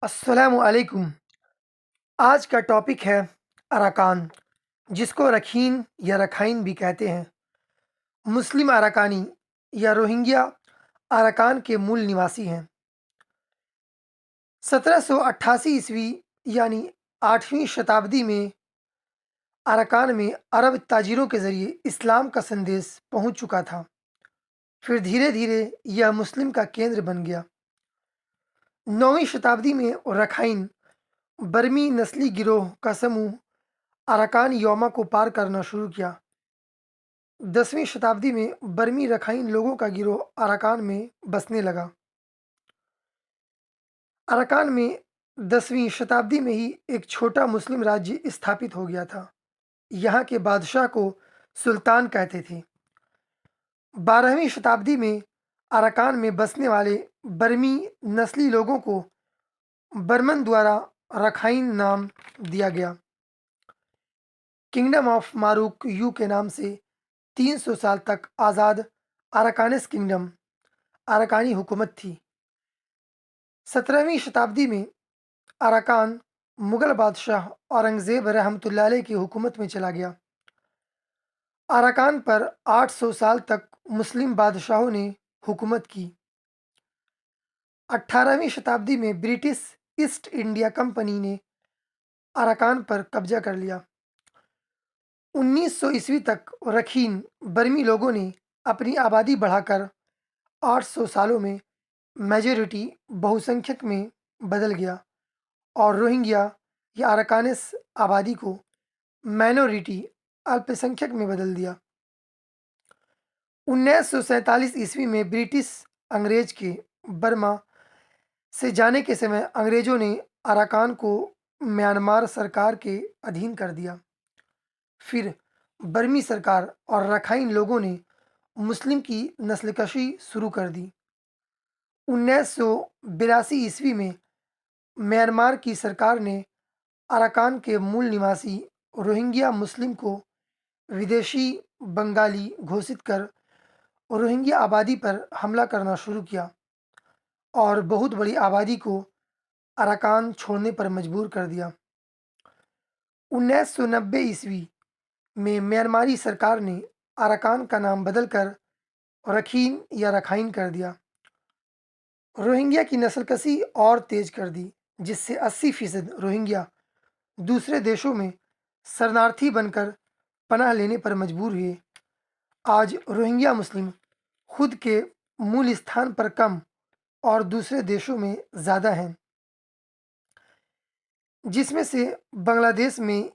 अस्सलामु अलैकुम। आज का टॉपिक है अराकान, जिसको रखीन या रखाइन भी कहते हैं। मुस्लिम अराकानी या रोहिंग्या अराकान के मूल निवासी हैं। 1788 ईस्वी यानी 8वीं शताब्दी में अराकान में अरब ताजिरों के ज़रिए इस्लाम का संदेश पहुंच चुका था। फिर धीरे-धीरे यह मुस्लिम का केंद्र बन गया। 9वीं शताब्दी में रखाइन बर्मी नस्ली गिरोह का समूह अराकान यौमा को पार करना शुरू किया। 10वीं शताब्दी में बर्मी रखाइन लोगों का गिरोह अराकान में बसने लगा। अराकान में 10वीं शताब्दी में ही एक छोटा मुस्लिम राज्य स्थापित हो गया था। यहाँ के बादशाह को सुल्तान कहते थे। 12वीं शताब्दी में अराकान में बसने वाले बर्मी नस्ली लोगों को बर्मन द्वारा रखाइन नाम दिया गया। किंगडम ऑफ मारूक यू के नाम से 300 साल तक आज़ाद अराकानिस किंगडम अराकानी हुकूमत थी। 17वीं शताब्दी में अराकान मुगल बादशाह औरंगज़ेब रहमतुल्लाह अलैह की हुकूमत में चला गया। अराकान पर 800 साल तक मुस्लिम बादशाहों ने हुकूमत की। 18वीं शताब्दी में ब्रिटिश ईस्ट इंडिया कंपनी ने अराकान पर कब्जा कर लिया। 1900 ईस्वी तक रखीन बर्मी लोगों ने अपनी आबादी बढ़ाकर 800 सालों में मेजॉरिटी बहुसंख्यक में बदल गया और रोहिंग्या या अराकानिस आबादी को माइनॉरिटी अल्पसंख्यक में बदल दिया। 1947 ईस्वी में ब्रिटिश अंग्रेज के बर्मा से जाने के समय अंग्रेजों ने अराकान को म्यांमार सरकार के अधीन कर दिया। फिर बर्मी सरकार और रखाइन लोगों ने मुस्लिम की नस्लकशी शुरू कर दी। 1982 ईस्वी में म्यांमार की सरकार ने अराकान के मूल निवासी रोहिंग्या मुस्लिम को विदेशी बंगाली घोषित कर रोहिंग्या आबादी पर हमला करना शुरू किया और बहुत बड़ी आबादी को अराकान छोड़ने पर मजबूर कर दिया। 1990 ईस्वी में म्यांमारी सरकार ने अराकान का नाम बदलकर रखीन या रखाइन कर दिया। रोहिंग्या की नस्लकशी और तेज कर दी, जिससे 80% रोहिंग्या दूसरे देशों में शरणार्थी बनकर पनाह लेने पर मजबूर हुए। आज रोहिंग्या मुस्लिम खुद के मूल स्थान पर कम और दूसरे देशों में ज़्यादा हैं, जिसमें से बांग्लादेश में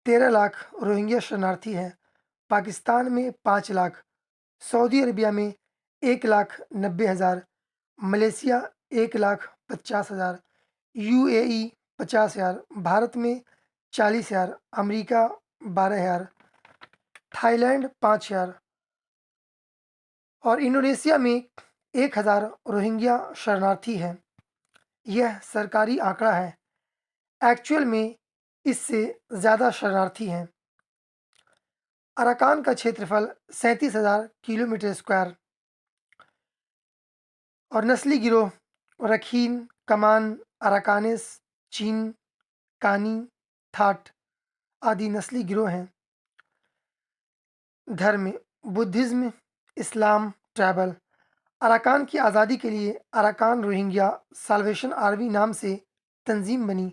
13 लाख रोहिंग्या शरणार्थी हैं, पाकिस्तान में 5 लाख, सऊदी अरबिया में 1,90,000, मलेशिया 1,50,000, यूएई 50,000, भारत में 40,000, अमेरिका 12,000, थाईलैंड 5,000 और इंडोनेशिया में 1,000 रोहिंग्या शरणार्थी हैं। यह सरकारी आंकड़ा है, एक्चुअल में इससे ज़्यादा शरणार्थी हैं। अराकान का क्षेत्रफल 37,000 किलोमीटर स्क्वायर और नस्ली गिरोह रखीन, कमान, अराकानिस, चीन, कानी, थाट आदि नस्ली गिरोह हैं। धर्म बुद्धिज़्म, इस्लाम, ट्राइबल। अराकान की आज़ादी के लिए अराकान रोहिंग्या साल्वेशन आर्मी नाम से तंजीम बनी,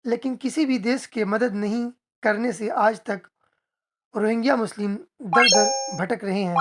लेकिन किसी भी देश के मदद नहीं करने से आज तक रोहिंग्या मुस्लिम दर दर भटक रहे हैं।